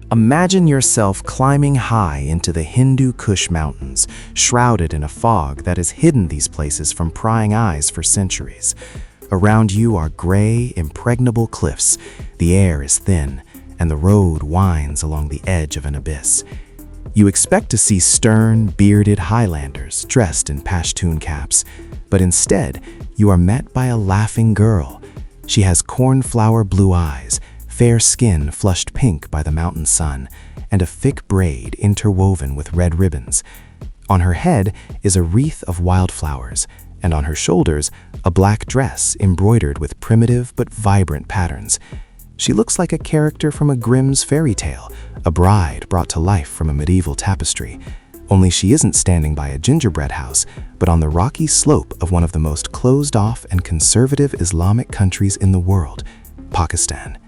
Imagine yourself climbing high into the Hindu Kush mountains, shrouded in a fog that has hidden these places from prying eyes for centuries. Around you are gray, impregnable cliffs, the air is thin, and the road winds along the edge of an abyss. You expect to see stern, bearded Highlanders dressed in Pashtun caps, but instead, you are met by a laughing girl. She has cornflower blue eyes, fair skin flushed pink by the mountain sun, and a thick braid interwoven with red ribbons. On her head is a wreath of wildflowers, and on her shoulders, a black dress embroidered with primitive but vibrant patterns. She looks like a character from a Grimm's fairy tale, a bride brought to life from a medieval tapestry. Only she isn't standing by a gingerbread house, but on the rocky slope of one of the most closed-off and conservative Islamic countries in the world, Pakistan.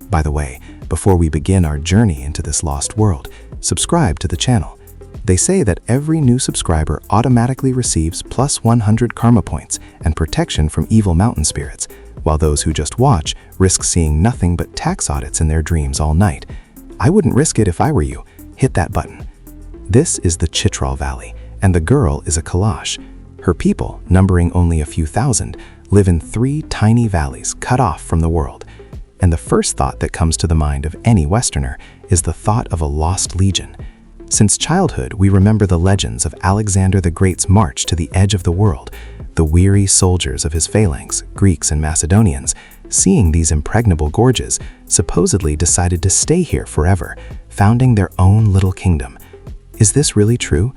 By the way, before we begin our journey into this lost world, subscribe to the channel. They say that every new subscriber automatically receives plus 100 karma points and protection from evil mountain spirits, while those who just watch risk seeing nothing but tax audits in their dreams all night. I wouldn't risk it if I were you. Hit that button. This is the Chitral Valley, and the girl is a Kalash. Her people, numbering only a few thousand, live in 3 tiny valleys cut off from the world. And the first thought that comes to the mind of any Westerner is the thought of a lost legion. Since childhood, we remember the legends of Alexander the Great's march to the edge of the world, the weary soldiers of his phalanx, Greeks and Macedonians, seeing these impregnable gorges, supposedly decided to stay here forever, founding their own little kingdom. Is this really true?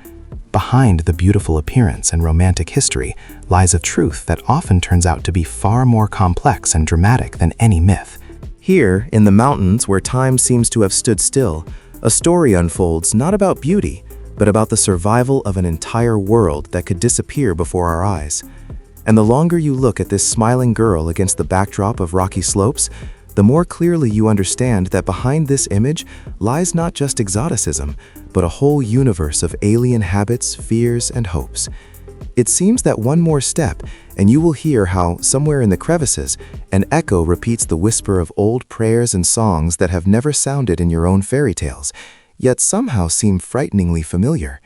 Behind the beautiful appearance and romantic history lies a truth that often turns out to be far more complex and dramatic than any myth. Here, in the mountains where time seems to have stood still, a story unfolds not about beauty, but about the survival of an entire world that could disappear before our eyes. And the longer you look at this smiling girl against the backdrop of rocky slopes, the more clearly you understand that behind this image lies not just exoticism, but a whole universe of alien habits, fears, and hopes. It seems that one more step, and you will hear how, somewhere in the crevices, an echo repeats the whisper of old prayers and songs that have never sounded in your own fairy tales, yet somehow seem frighteningly familiar.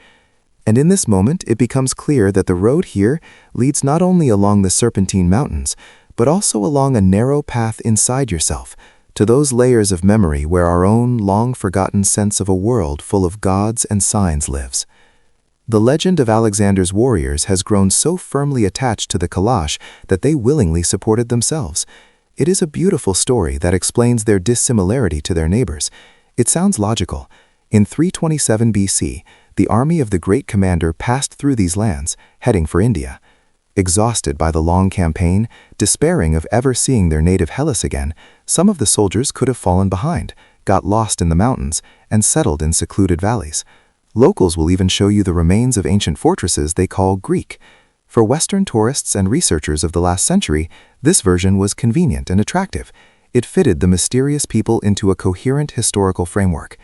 And in this moment, it becomes clear that the road here leads not only along the Serpentine Mountains, but also along a narrow path inside yourself, to those layers of memory where our own long-forgotten sense of a world full of gods and signs lives. The legend of Alexander's warriors has grown so firmly attached to the Kalash that they willingly supported themselves. It is a beautiful story that explains their dissimilarity to their neighbors. It sounds logical. In 327 BC, the army of the great commander passed through these lands, heading for India. Exhausted by the long campaign, despairing of ever seeing their native Hellas again, some of the soldiers could have fallen behind, got lost in the mountains, and settled in secluded valleys. Locals will even show you the remains of ancient fortresses they call Greek. For Western tourists and researchers of the last century, this version was convenient and attractive. It fitted the mysterious people into a coherent historical framework.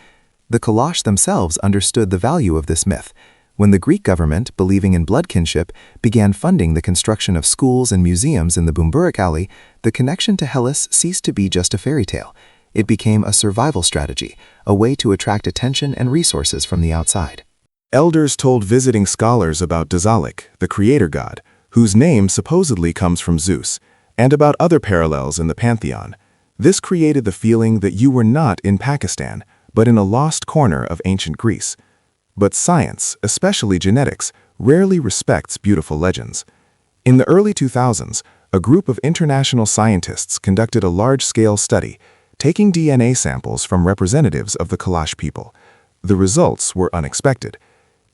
The Kalash themselves understood the value of this myth. When the Greek government, believing in blood kinship, began funding the construction of schools and museums in the Bumburik Alley, the connection to Hellas ceased to be just a fairy tale. It became a survival strategy, a way to attract attention and resources from the outside. Elders told visiting scholars about Dzalik, the creator god, whose name supposedly comes from Zeus, and about other parallels in the pantheon. This created the feeling that you were not in Pakistan, but in a lost corner of ancient Greece. But science, especially genetics, rarely respects beautiful legends. In the early 2000s, a group of international scientists conducted a large-scale study, taking DNA samples from representatives of the Kalash people. The results were unexpected.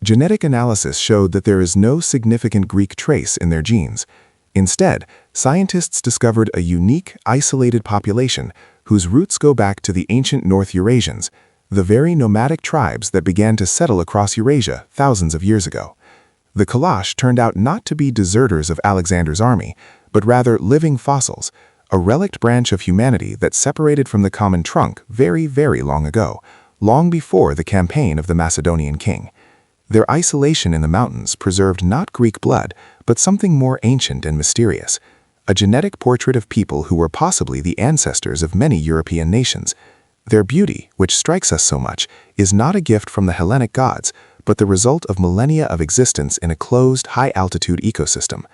Genetic analysis showed that there is no significant Greek trace in their genes. Instead, scientists discovered a unique, isolated population whose roots go back to the ancient North Eurasians, the very nomadic tribes that began to settle across Eurasia thousands of years ago. The Kalash turned out not to be deserters of Alexander's army, but rather living fossils, a relict branch of humanity that separated from the common trunk very, very long ago, long before the campaign of the Macedonian king. Their isolation in the mountains preserved not Greek blood, but something more ancient and mysterious, a genetic portrait of people who were possibly the ancestors of many European nations. Their beauty, which strikes us so much, is not a gift from the Hellenic gods, but the result of millennia of existence in a closed, high-altitude ecosystem.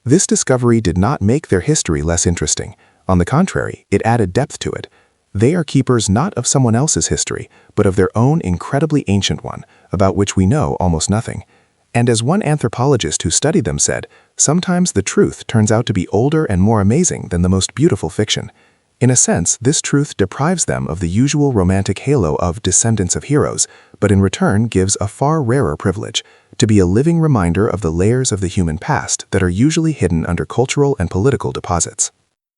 This discovery did not make their history less interesting. On the contrary, it added depth to it. They are keepers not of someone else's history, but of their own incredibly ancient one, about which we know almost nothing. And as one anthropologist who studied them said, sometimes the truth turns out to be older and more amazing than the most beautiful fiction. In a sense, this truth deprives them of the usual romantic halo of descendants of heroes, but in return gives a far rarer privilege, to be a living reminder of the layers of the human past that are usually hidden under cultural and political deposits.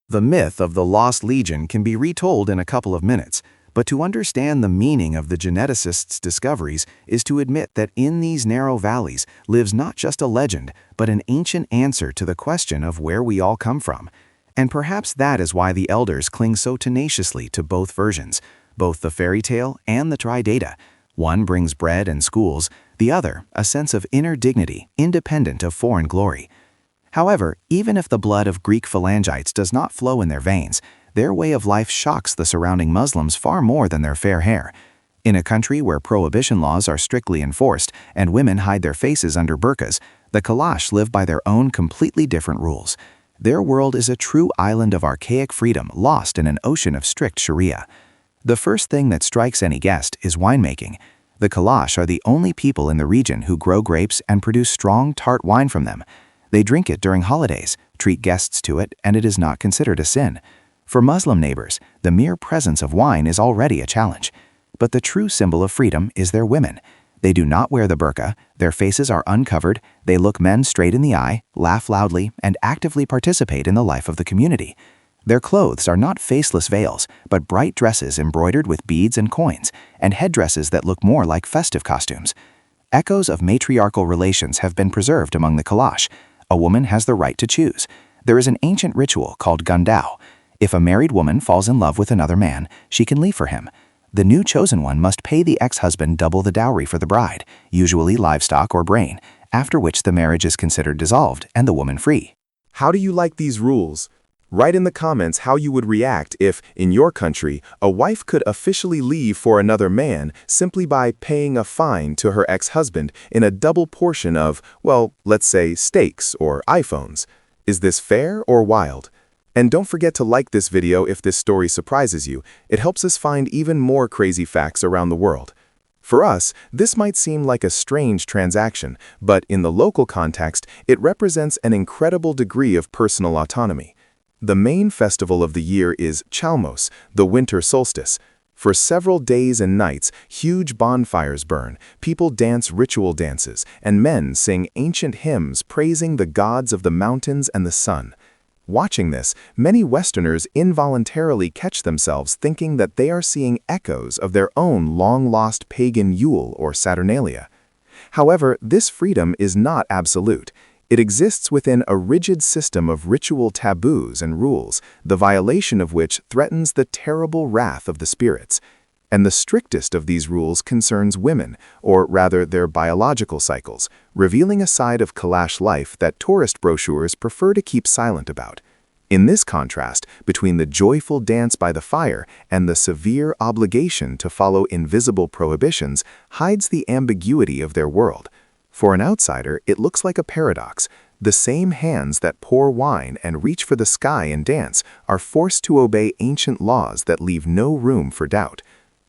The myth of the Lost Legion can be retold in a couple of minutes, but to understand the meaning of the geneticists' discoveries is to admit that in these narrow valleys lives not just a legend, but an ancient answer to the question of where we all come from. And perhaps that is why the elders cling so tenaciously to both versions, both the fairy tale and the tri-data. One brings bread and schools, the other a sense of inner dignity, independent of foreign glory. However, even if the blood of Greek phalangites does not flow in their veins, their way of life shocks the surrounding Muslims far more than their fair hair. In a country where prohibition laws are strictly enforced and women hide their faces under burqas, the Kalash live by their own completely different rules. Their world is a true island of archaic freedom lost in an ocean of strict Sharia. The first thing that strikes any guest is winemaking. The Kalash are the only people in the region who grow grapes and produce strong, tart wine from them. They drink it during holidays, treat guests to it, and it is not considered a sin. For Muslim neighbors, the mere presence of wine is already a challenge. But the true symbol of freedom is their women. They do not wear the burqa, their faces are uncovered, they look men straight in the eye, laugh loudly, and actively participate in the life of the community. Their clothes are not faceless veils, but bright dresses embroidered with beads and coins, and headdresses that look more like festive costumes. Echoes of matriarchal relations have been preserved among the Kalash. A woman has the right to choose. There is an ancient ritual called gandao. If a married woman falls in love with another man, she can leave for him. The new chosen one must pay the ex-husband double the dowry for the bride, usually livestock or brain, after which the marriage is considered dissolved and the woman free. How do you like these rules? Write in the comments how you would react if, in your country, a wife could officially leave for another man simply by paying a fine to her ex-husband in a double portion of, well, let's say steaks or iPhones. Is this fair or wild? And don't forget to like this video if this story surprises you. It helps us find even more crazy facts around the world. For us, this might seem like a strange transaction, but in the local context, it represents an incredible degree of personal autonomy. The main festival of the year is Chalmos, the winter solstice. For several days and nights, huge bonfires burn, people dance ritual dances, and men sing ancient hymns praising the gods of the mountains and the sun. Watching this, many Westerners involuntarily catch themselves thinking that they are seeing echoes of their own long-lost pagan Yule or Saturnalia. However, this freedom is not absolute. It exists within a rigid system of ritual taboos and rules, the violation of which threatens the terrible wrath of the spirits. And the strictest of these rules concerns women, or rather their biological cycles, revealing a side of Kalash life that tourist brochures prefer to keep silent about. In this contrast between the joyful dance by the fire and the severe obligation to follow invisible prohibitions hides the ambiguity of their world. For an outsider, it looks like a paradox. The same hands that pour wine and reach for the sky and dance are forced to obey ancient laws that leave no room for doubt.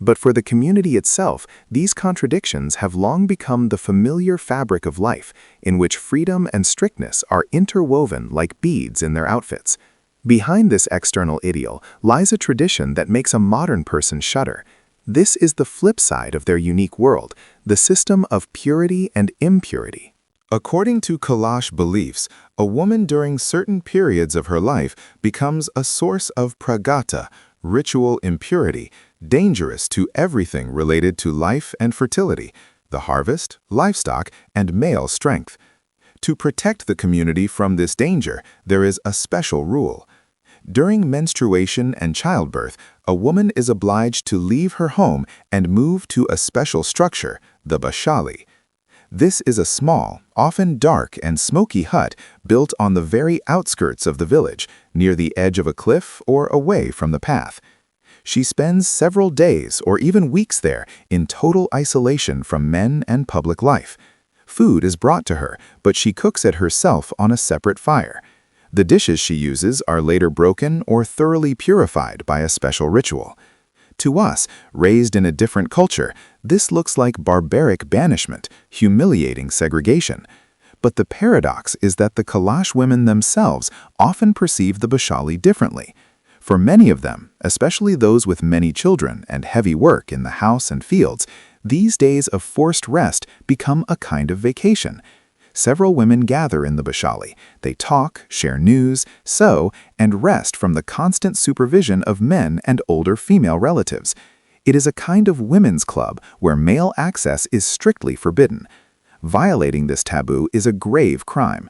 But for the community itself, these contradictions have long become the familiar fabric of life, in which freedom and strictness are interwoven like beads in their outfits. Behind this external ideal lies a tradition that makes a modern person shudder. This is the flip side of their unique world, the system of purity and impurity. According to Kalash beliefs, a woman during certain periods of her life becomes a source of pragata, ritual impurity, dangerous to everything related to life and fertility, the harvest, livestock, and male strength. To protect the community from this danger, there is a special rule. During menstruation and childbirth, a woman is obliged to leave her home and move to a special structure, the bashali. This is a small, often dark and smoky hut built on the very outskirts of the village, near the edge of a cliff or away from the path. She spends several days or even weeks there in total isolation from men and public life. Food is brought to her, but she cooks it herself on a separate fire. The dishes she uses are later broken or thoroughly purified by a special ritual. To us, raised in a different culture, this looks like barbaric banishment, humiliating segregation. But the paradox is that the Kalash women themselves often perceive the Bashali differently. For many of them, especially those with many children and heavy work in the house and fields, these days of forced rest become a kind of vacation. Several women gather in the Bashali. They talk, share news, sew, and rest from the constant supervision of men and older female relatives. It is a kind of women's club where male access is strictly forbidden. Violating this taboo is a grave crime.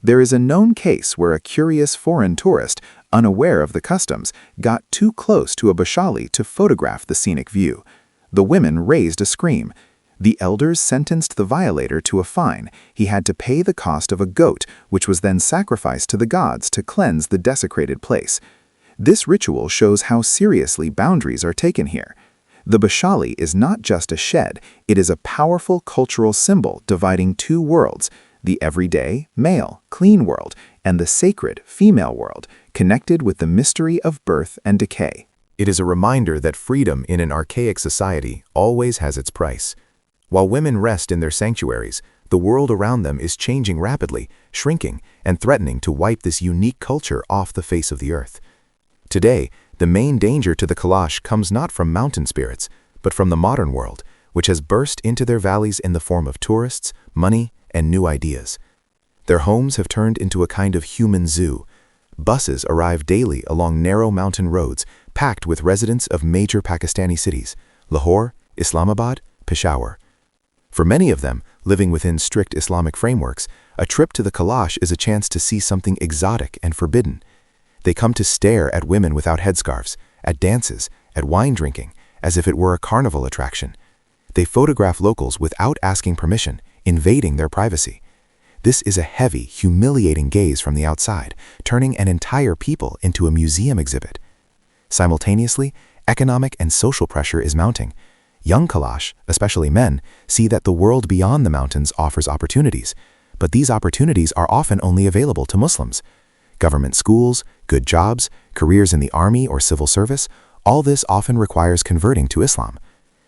There is a known case where a curious foreign tourist, unaware of the customs, got too close to a Bashali to photograph the scenic view. The women raised a scream. The elders sentenced the violator to a fine. He had to pay the cost of a goat, which was then sacrificed to the gods to cleanse the desecrated place. This ritual shows how seriously boundaries are taken here. The Bashali is not just a shed, it is a powerful cultural symbol dividing two worlds, the everyday, male, clean world, and the sacred, female world, connected with the mystery of birth and decay. It is a reminder that freedom in an archaic society always has its price. While women rest in their sanctuaries, the world around them is changing rapidly, shrinking, and threatening to wipe this unique culture off the face of the earth. Today, the main danger to the Kalash comes not from mountain spirits, but from the modern world, which has burst into their valleys in the form of tourists, money, and new ideas. Their homes have turned into a kind of human zoo. Buses arrive daily along narrow mountain roads, packed with residents of major Pakistani cities, Lahore, Islamabad, Peshawar. For many of them, living within strict Islamic frameworks, a trip to the Kalash is a chance to see something exotic and forbidden. They come to stare at women without headscarves, at dances, at wine drinking, as if it were a carnival attraction. They photograph locals without asking permission, invading their privacy. This is a heavy, humiliating gaze from the outside, turning an entire people into a museum exhibit. Simultaneously, economic and social pressure is mounting. Young Kalash, especially men, see that the world beyond the mountains offers opportunities, but these opportunities are often only available to Muslims. Government schools, good jobs, careers in the army or civil service, all this often requires converting to Islam.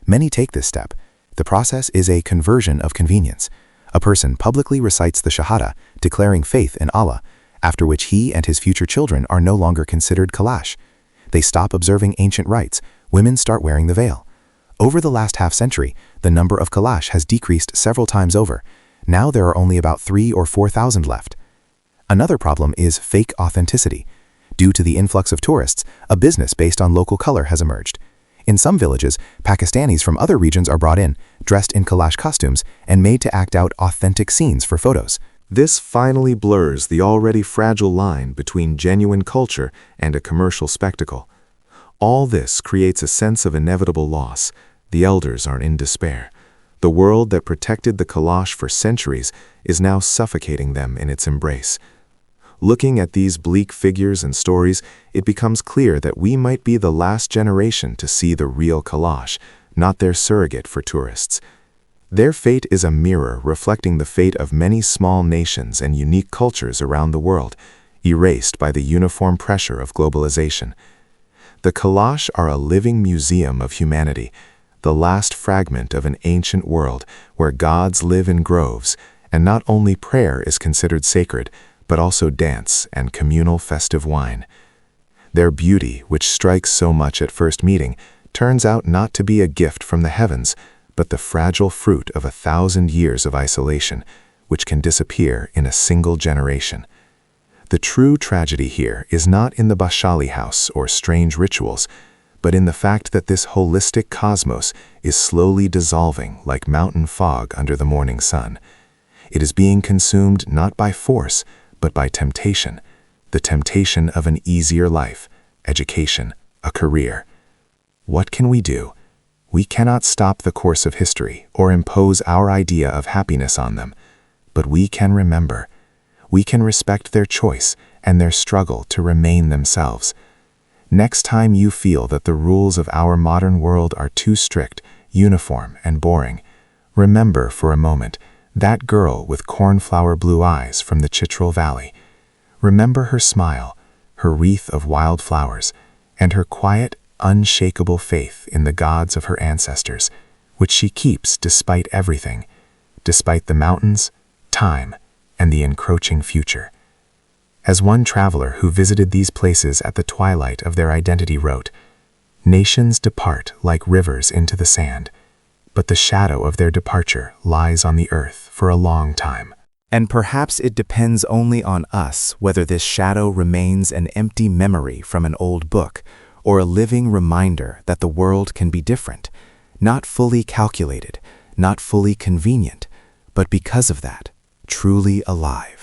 Many take this step. The process is a conversion of convenience. A person publicly recites the Shahada, declaring faith in Allah, after which he and his future children are no longer considered Kalash. They stop observing ancient rites. Women start wearing the veil. Over the last half-century, the number of Kalash has decreased several times over. Now there are only about 3,000 or 4,000 left. Another problem is fake authenticity. Due to the influx of tourists, a business based on local color has emerged. In some villages, Pakistanis from other regions are brought in, dressed in Kalash costumes, and made to act out authentic scenes for photos. This finally blurs the already fragile line between genuine culture and a commercial spectacle. All this creates a sense of inevitable loss. The elders are in despair. The world that protected the Kalash for centuries is now suffocating them in its embrace. Looking at these bleak figures and stories, it becomes clear that we might be the last generation to see the real Kalash, not their surrogate for tourists. Their fate is a mirror reflecting the fate of many small nations and unique cultures around the world, erased by the uniform pressure of globalization. The Kalash are a living museum of humanity, the last fragment of an ancient world where gods live in groves, and not only prayer is considered sacred, but also dance and communal festive wine. Their beauty, which strikes so much at first meeting, turns out not to be a gift from the heavens, but the fragile fruit of 1,000 years of isolation, which can disappear in a single generation. The true tragedy here is not in the Bashali house or strange rituals, but in the fact that this holistic cosmos is slowly dissolving like mountain fog under the morning sun. It is being consumed not by force, but by temptation, the temptation of an easier life, education, a career. What can we do? We cannot stop the course of history or impose our idea of happiness on them, but we can remember. We can respect their choice and their struggle to remain themselves. Next time you feel that the rules of our modern world are too strict, uniform, and boring, remember for a moment that girl with cornflower blue eyes from the Chitral Valley. Remember her smile, her wreath of wild flowers, and her quiet, unshakable faith in the gods of her ancestors, which she keeps despite everything, despite the mountains, time, and the encroaching future. As one traveler who visited these places at the twilight of their identity wrote, "Nations depart like rivers into the sand, but the shadow of their departure lies on the earth for a long time." And perhaps it depends only on us whether this shadow remains an empty memory from an old book or a living reminder that the world can be different, not fully calculated, not fully convenient, but because of that, truly alive.